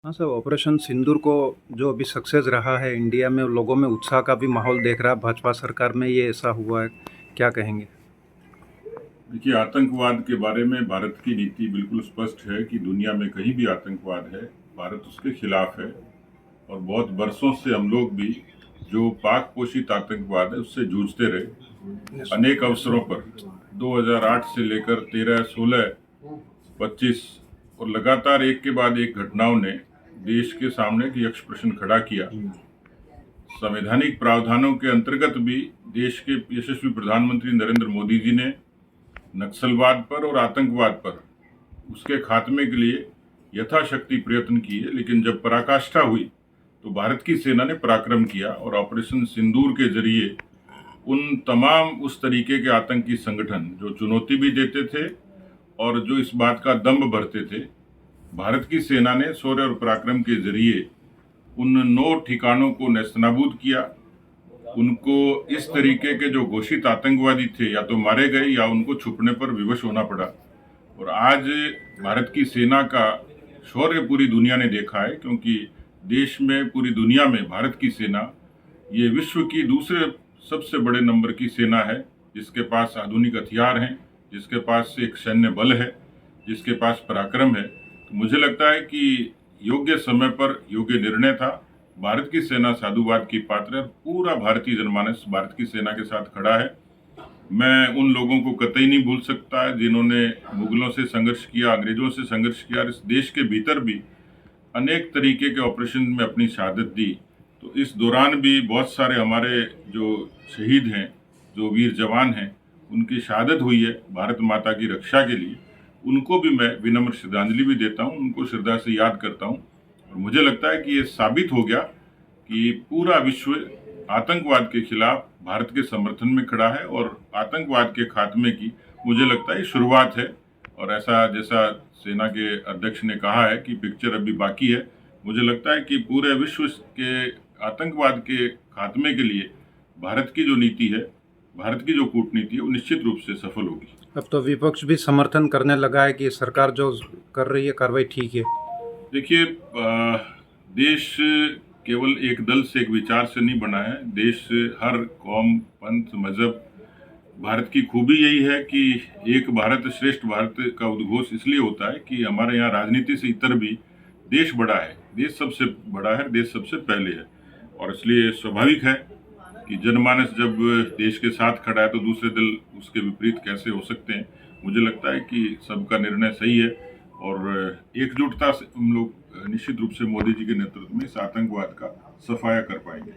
हाँ sir, operation सिंदूर को जो अभी सक्सेस रहा है इंडिया में, लोगों में उत्साह का भी माहौल देख रहा है। भाजपा सरकार में ये ऐसा हुआ है, क्या कहेंगे? देखिए, आतंकवाद के बारे में भारत की नीति बिल्कुल स्पष्ट है कि दुनिया में कहीं भी आतंकवाद है, भारत उसके खिलाफ है। और बहुत बरसों से हम लोग भी जो पाक पोषित आतंकवाद है उससे जूझते रहे। अनेक अवसरों पर 2008 से लेकर 13, 16, 25 और लगातार एक के बाद एक घटनाओं ने देश के सामने एक यक्ष प्रश्न खड़ा किया। संवैधानिक प्रावधानों के अंतर्गत भी देश के यशस्वी प्रधानमंत्री नरेंद्र मोदी जी ने नक्सलवाद पर और आतंकवाद पर उसके खात्मे के लिए यथाशक्ति प्रयत्न किए, लेकिन जब पराकाष्ठा हुई तो भारत की सेना ने पराक्रम किया और ऑपरेशन सिंदूर के जरिए उन तमाम उस तरीके के आतंकी संगठन जो चुनौती भी देते थे और जो इस बात का दम्भ भरते थे, भारत की सेना ने शौर्य और पराक्रम के जरिए उन 9 ठिकानों को नेस्तनाबूद किया। उनको इस तरीके के जो घोषित आतंकवादी थे या तो मारे गए या उनको छुपने पर विवश होना पड़ा। और आज भारत की सेना का शौर्य पूरी दुनिया ने देखा है, क्योंकि देश में पूरी दुनिया में भारत की सेना ये विश्व की दूसरे सबसे बड़े नंबर की सेना है, जिसके पास आधुनिक हथियार हैं, जिसके पास एक सैन्य बल है, जिसके पास पराक्रम है। तो मुझे लगता है कि योग्य समय पर योग्य निर्णय था। भारत की सेना साधुवाद की पात्र है। पूरा भारतीय जनमानस भारत की सेना के साथ खड़ा है। मैं उन लोगों को कतई नहीं भूल सकता है जिन्होंने मुगलों से संघर्ष किया, अंग्रेजों से संघर्ष किया और इस देश के भीतर भी अनेक तरीके के ऑपरेशन में अपनी शहादत दी। तो इस दौरान भी बहुत सारे हमारे जो शहीद हैं, जो वीर जवान हैं, उनकी शहादत हुई है भारत माता की रक्षा के लिए। उनको भी मैं विनम्र श्रद्धांजलि भी देता हूँ, उनको श्रद्धा से याद करता हूँ। और मुझे लगता है कि ये साबित हो गया कि पूरा विश्व आतंकवाद के खिलाफ भारत के समर्थन में खड़ा है और आतंकवाद के खात्मे की मुझे लगता है शुरुआत है। और ऐसा जैसा सेना के अध्यक्ष ने कहा है कि पिक्चर अभी बाकी है, मुझे लगता है कि पूरे विश्व के आतंकवाद के खात्मे के लिए भारत की जो नीति है, भारत की जो कूटनीति है, वो निश्चित रूप से सफल होगी। अब तो विपक्ष भी समर्थन करने लगा है कि सरकार जो कर रही है कार्रवाई ठीक है। देखिए, देश केवल एक दल से, एक विचार से नहीं बना है। देश हर कौम, पंथ, मजहब, भारत की खूबी यही है कि एक भारत श्रेष्ठ भारत का उद्घोष इसलिए होता है कि हमारे यहाँ राजनीति से इतर भी देश बड़ा है, देश सबसे बड़ा है, देश सबसे पहले है। और इसलिए स्वाभाविक है कि जनमानस जब देश के साथ खड़ा है तो दूसरे दल उसके विपरीत कैसे हो सकते हैं। मुझे लगता है कि सबका निर्णय सही है और एकजुटता से हम लोग निश्चित रूप से मोदी जी के नेतृत्व में इस आतंकवाद का सफाया कर पाएंगे।